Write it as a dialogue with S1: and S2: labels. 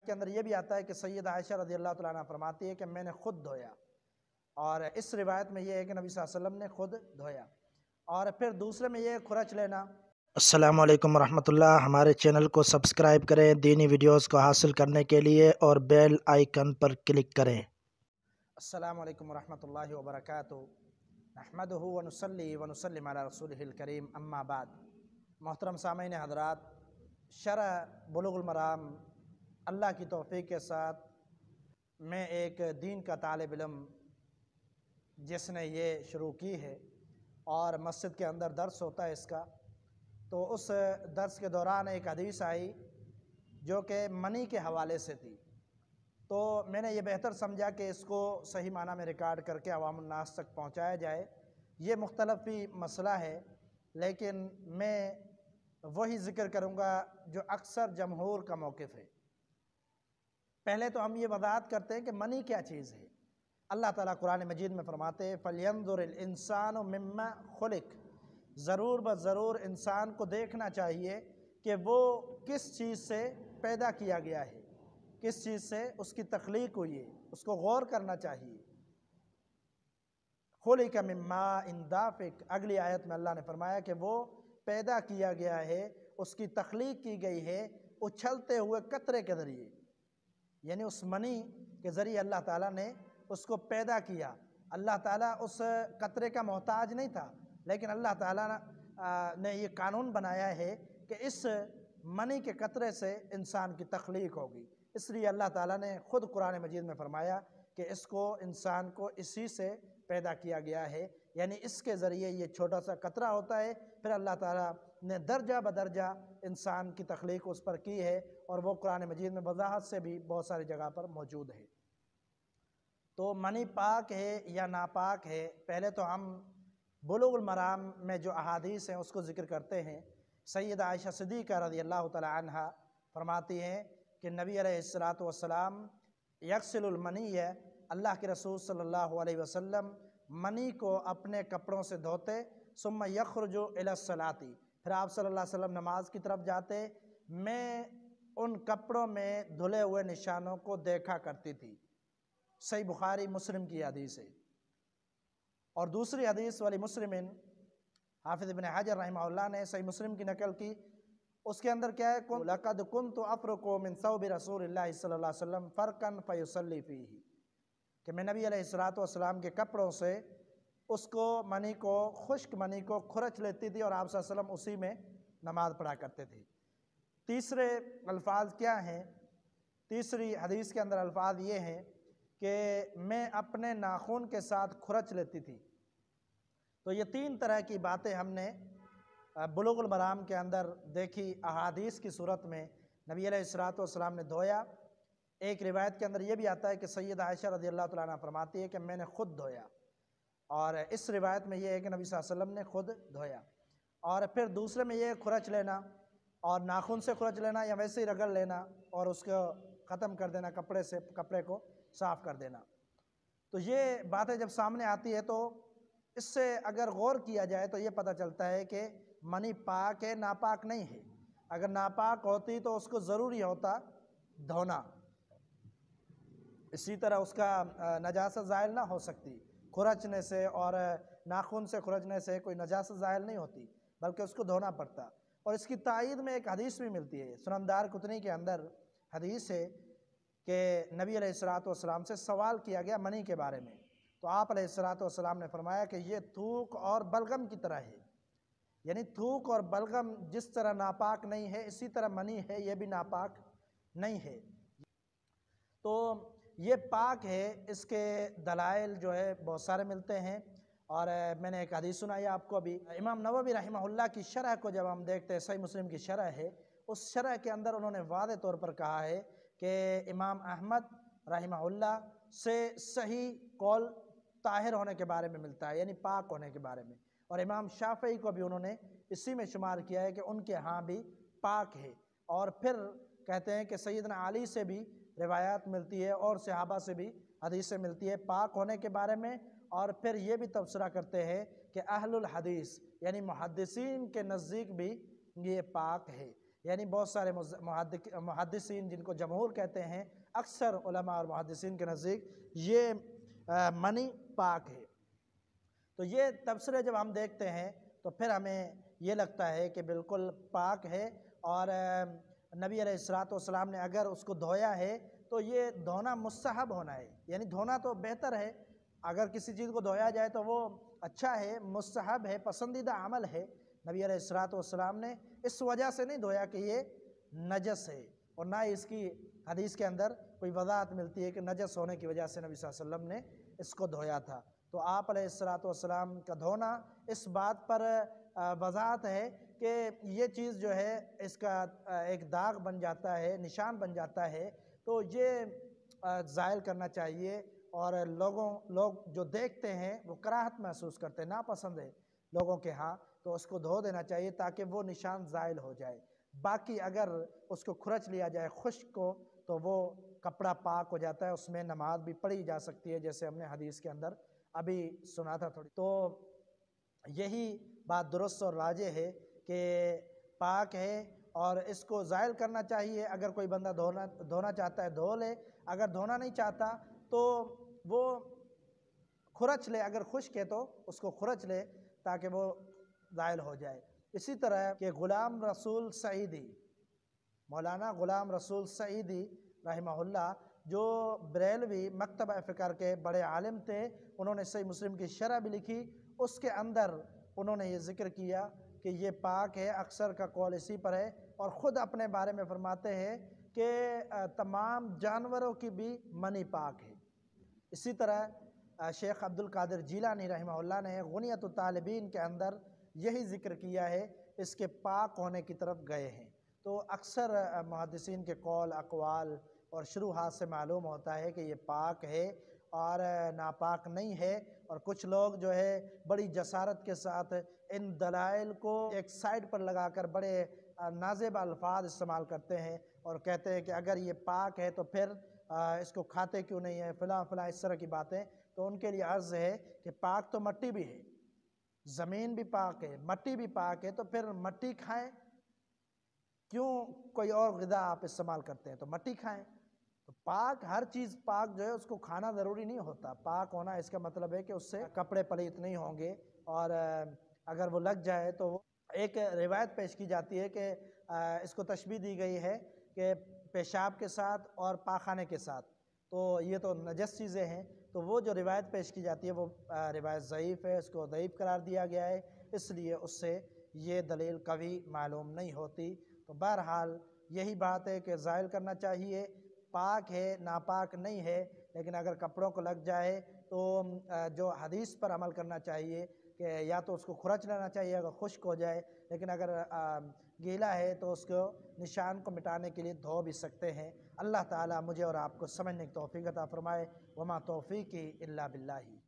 S1: کے اندر یہ بھی آتا ہے کہ سید عائشہ رضی اللہ تعالیٰ عنہ فرماتی ہے کہ میں نے خود دھویا، اور اس روایت میں یہ ہے کہ نبی صلی اللہ علیہ وسلم نے خود دھویا، اور پھر دوسرے میں یہ کھرچ لینا۔ السلام علیکم ورحمۃ اللہ، ہمارے چینل کو سبسکرائب کریں دینی ویڈیوز کو حاصل کرنے کے لیے، اور بیل آئیکن پر کلک کریں۔ السلام علیکم ورحمۃ اللہ وبرکاتہ، نحمدہ ونصلی ونسلم علی رسولہ الکریم، اما بعد۔ محترم سامعین حضرات، شرح بلوغ المرام اللہ کی توفیق کے ساتھ میں ایک دین کا طالب علم جس نے یہ شروع کی ہے، اور مسجد کے اندر درس ہوتا ہے اس کا، تو اس درس کے دوران ایک حدیث آئی جو کہ منی کے حوالے سے تھی، تو میں نے یہ بہتر سمجھا کہ اس کو صحیح معنی میں ریکارڈ کر کے عوام الناس تک پہنچایا جائے۔ یہ مختلف ہی مسئلہ ہے، لیکن میں وہی ذکر کروں گا جو اکثر جمہور کا موقف ہے۔ پہلے تو ہم یہ وضاحت کرتے ہیں کہ منی کیا چیز ہے۔ اللہ تعالیٰ قرآن مجید میں فرماتے ہیں فَلْيَنظُرِ الْإِنسَانُ مِمَّا خُلِقَ، ضرور بضرور انسان کو دیکھنا چاہیے کہ وہ کس چیز سے پیدا کیا گیا ہے، کس چیز سے اس کی تخلیق ہوئی ہے، اس کو غور کرنا چاہیے۔ خُلِقَ مِن مَاءٍ دَافِقٍ، اگلی آیت میں اللہ نے فرمایا کہ وہ پیدا کیا گیا ہے، اس کی تخلیق کی گئی ہے اچھلتے ہوئے قطرے کے ذریعے، یعنی اس منی کے ذریعے اللہ تعالیٰ نے اس کو پیدا کیا۔ اللہ تعالیٰ اس قطرے کا محتاج نہیں تھا، لیکن اللہ تعالیٰ نے یہ قانون بنایا ہے کہ اس منی کے قطرے سے انسان کی تخلیق ہوگی، اس لیے اللہ تعالیٰ نے خود قرآن مجید میں فرمایا کہ اس کو انسان کو اسی سے پیدا کیا گیا ہے، یعنی اس کے ذریعے یہ چھوٹا سا قطرہ ہوتا ہے، پھر اللہ تعالیٰ نے درجہ بدرجہ انسان کی تخلیق اس پر کی ہے، اور وہ قرآن مجید میں وضاحت سے بھی بہت ساری جگہ پر موجود ہے۔ تو منی پاک ہے یا ناپاک ہے، پہلے تو ہم بلوغ المرام میں جو احادیث ہیں اس کو ذکر کرتے ہیں۔ سید عائشہ صدیقہ رضی اللہ تعالی عنہ فرماتی ہیں کہ نبی علیہ السلام یغسل المنی، اللہ کے رسول صلی اللہ علیہ وسلم منی کو اپنے کپڑوں سے دھوتے، ثم یخرج الی الصلاۃ، پھر آپ صلی اللہ علیہ وسلم نماز کی طرف جاتے، میں ان کپڑوں میں دھلے ہوئے نشانوں کو دیکھا کرتی تھی۔ صحیح بخاری مسلم کی حدیث ہے۔ اور دوسری حدیث والی مسلم، حافظ ابن حجر رحمہ اللہ نے صحیح مسلم کی نقل کی، اس کے اندر کیا ہے لَقَدْ كُنْتُ أَفْرُقُ مِنْ ثَوْبِ رَسُولِ اللَّهِ صلی اللہ علیہ وسلم فَرْقًا فَيُصَلِّي فِيهِ، کہ میں نبی علیہ السلام کے کپڑوں سے اس کو منی کو، خشک منی کو کھرچ لیتی تھی، اور آپ صلی اللہ علیہ وسلم اسی میں نماز پڑھا کرتے تھے۔ تیسرے الفاظ کیا ہیں؟ تیسری حدیث کے اندر الفاظ یہ ہیں کہ میں اپنے ناخن کے ساتھ کھرچ لیتی تھی۔ تو یہ تین طرح کی باتیں ہم نے بلوغ المرام کے اندر دیکھی احادیث کی صورت میں۔ نبی علیہ السلام نے دھویا۔ ایک روایت کے اندر یہ بھی آتا ہے کہ سید عائشہ رضی اللہ تعالیٰ عنہ فرماتی ہے کہ میں نے خود دھویا، اور اس روایت میں یہ ہے کہ نبی صلی اللہ علیہ وسلم نے خود دھویا، اور پھر دوسرے میں یہ کھرچ لینا، اور ناخن سے کھرچ لینا یا ویسے ہی رگڑ لینا اور اس کو ختم کر دینا، کپڑے سے کپڑے کو صاف کر دینا۔ تو یہ باتیں جب سامنے آتی ہے تو اس سے اگر غور کیا جائے تو یہ پتہ چلتا ہے کہ منی پاک ہے، ناپاک نہیں ہے۔ اگر ناپاک ہوتی تو اس کو ضروری ہوتا دھونا، اسی طرح اس کا نجاست زائل نہ ہو سکتی، کھرچنے سے اور ناخن سے کھرچنے سے کوئی نجاست زائل نہیں ہوتی، بلکہ اس کو دھونا پڑتا۔ اور اس کی تائید میں ایک حدیث بھی ملتی ہے، سنن دارقطنی کے اندر حدیث ہے کہ نبی علیہ السلام سے سوال کیا گیا منی کے بارے میں، تو آپ علیہ السلام نے فرمایا کہ یہ تھوک اور بلغم کی طرح ہے، یعنی تھوک اور بلغم جس طرح ناپاک نہیں ہے، اسی طرح منی ہے، یہ بھی ناپاک نہیں ہے۔ تو یہ پاک ہے، اس کے دلائل جو ہے بہت سارے ملتے ہیں، اور میں نے ایک حدیث سنائی آپ کو ابھی، امام نووی رحمہ اللہ کی شرح کو جب ہم دیکھتے ہیں، صحیح مسلم کی شرح ہے، اس شرح کے اندر انہوں نے واضح طور پر کہا ہے کہ امام احمد رحمہ اللہ سے صحیح قول طاہر ہونے کے بارے میں ملتا ہے، یعنی پاک ہونے کے بارے میں، اور امام شافعی کو بھی انہوں نے اسی میں شمار کیا ہے کہ ان کے ہاں بھی پاک ہے۔ اور پھر کہتے ہیں کہ سیدنا علی سے بھی روایات ملتی ہے، اور صحابہ سے بھی حدیثیں ملتی ہے پاک ہونے کے بارے میں، اور پھر یہ بھی تبصرہ کرتے ہیں کہ اہل الحدیث یعنی محدثین کے نزدیک بھی یہ پاک ہے، یعنی بہت سارے محدثین جن کو جمہور کہتے ہیں، اکثر علماء اور محدثین کے نزدیک یہ منی پاک ہے۔ تو یہ تبصرے جب ہم دیکھتے ہیں تو پھر ہمیں یہ لگتا ہے کہ بالکل پاک ہے، اور نبی علیہ الصلوۃ والسلام نے اگر اس کو دھویا ہے تو یہ دھونا مستحب ہونا ہے، یعنی دھونا تو بہتر ہے، اگر کسی چیز کو دھویا جائے تو وہ اچھا ہے، مستحب ہے، پسندیدہ عمل ہے۔ نبی علیہ الصلوۃ والسلام نے اس وجہ سے نہیں دھویا کہ یہ نجس ہے، اور نہ اس کی حدیث کے اندر کوئی وضاحت ملتی ہے کہ نجس ہونے کی وجہ سے نبی صلی اللہ علیہ وسلم نے اس کو دھویا تھا۔ تو آپ علیہ الصلوۃ والسلام کا دھونا اس بات پر وضاحت ہے کہ یہ چیز جو ہے اس کا ایک داغ بن جاتا ہے، نشان بن جاتا ہے، تو یہ زائل کرنا چاہیے، اور لوگ جو دیکھتے ہیں وہ کراہت محسوس کرتے ہیں، ناپسند ہے لوگوں کے ہاں، تو اس کو دھو دینا چاہیے تاکہ وہ نشان زائل ہو جائے۔ باقی اگر اس کو کھرچ لیا جائے خشک کو تو وہ کپڑا پاک ہو جاتا ہے، اس میں نماز بھی پڑھی جا سکتی ہے، جیسے ہم نے حدیث کے اندر ابھی سنا تھا تھوڑی۔ تو یہی بات درست اور راجح ہے کہ پاک ہے، اور اس کو زائل کرنا چاہیے۔ اگر کوئی بندہ دھونا چاہتا ہے دھو لے، اگر دھونا نہیں چاہتا تو وہ کھرچ لے، اگر خشک ہے تو اس کو کھرچ لے تاکہ وہ زائل ہو جائے۔ اسی طرح کہ غلام رسول سعیدی، مولانا غلام رسول سعیدی رحمہ اللہ، جو بریلوی مکتبہ فکر کے بڑے عالم تھے، انہوں نے صحیح مسلم کی شرح بھی لکھی، اس کے اندر انہوں نے یہ ذکر کیا کہ یہ پاک ہے، اکثر کا قول اسی پر ہے، اور خود اپنے بارے میں فرماتے ہیں کہ تمام جانوروں کی بھی منی پاک ہے۔ اسی طرح شیخ عبد القادر جیلانی رحمہ اللہ نے غنیۃ الطالبین کے اندر یہی ذکر کیا ہے، اس کے پاک ہونے کی طرف گئے ہیں۔ تو اکثر محدثین کے قول، اقوال اور شروحات سے معلوم ہوتا ہے کہ یہ پاک ہے اور ناپاک نہیں ہے، اور کچھ لوگ جو ہے بڑی جسارت کے ساتھ ان دلائل کو ایک سائڈ پر لگا کر بڑے نازیب الفاظ استعمال کرتے ہیں، اور کہتے ہیں کہ اگر یہ پاک ہے تو پھر اس کو کھاتے کیوں نہیں ہے، فلاں فلاں اس طرح کی باتیں۔ تو ان کے لیے عرض ہے کہ پاک تو مٹی بھی ہے، زمین بھی پاک ہے، مٹی بھی پاک ہے، تو پھر مٹی کھائیں، کیوں کوئی اور غذا آپ استعمال کرتے ہیں؟ تو مٹی کھائیں۔ تو پاک، ہر چیز پاک جو ہے اس کو کھانا ضروری نہیں ہوتا۔ پاک ہونا اس کا مطلب ہے کہ اس سے کپڑے پلیت نہیں ہوں گے، اور اگر وہ لگ جائے تو وہ ایک روایت پیش کی جاتی ہے کہ اس کو تشبیہ دی گئی ہے کہ پیشاب کے ساتھ اور پاخانے کے ساتھ، تو یہ تو نجس چیزیں ہیں، تو وہ جو روایت پیش کی جاتی ہے وہ روایت ضعیف ہے، اس کو ضعیف قرار دیا گیا ہے، اس لیے اس سے یہ دلیل قوی معلوم نہیں ہوتی۔ تو بہرحال یہی بات ہے کہ زائل کرنا چاہیے، پاک ہے، ناپاک نہیں ہے، لیکن اگر کپڑوں کو لگ جائے تو جو حدیث پر عمل کرنا چاہیے کہ یا تو اس کو کھرچ لینا چاہیے اگر خشک ہو جائے، لیکن اگر گیلا ہے تو اس کو نشان کو مٹانے کے لیے دھو بھی سکتے ہیں۔ اللہ تعالیٰ مجھے اور آپ کو سمجھنے کی توفیق عطا فرمائے۔ وما توفیقی الا باللہ۔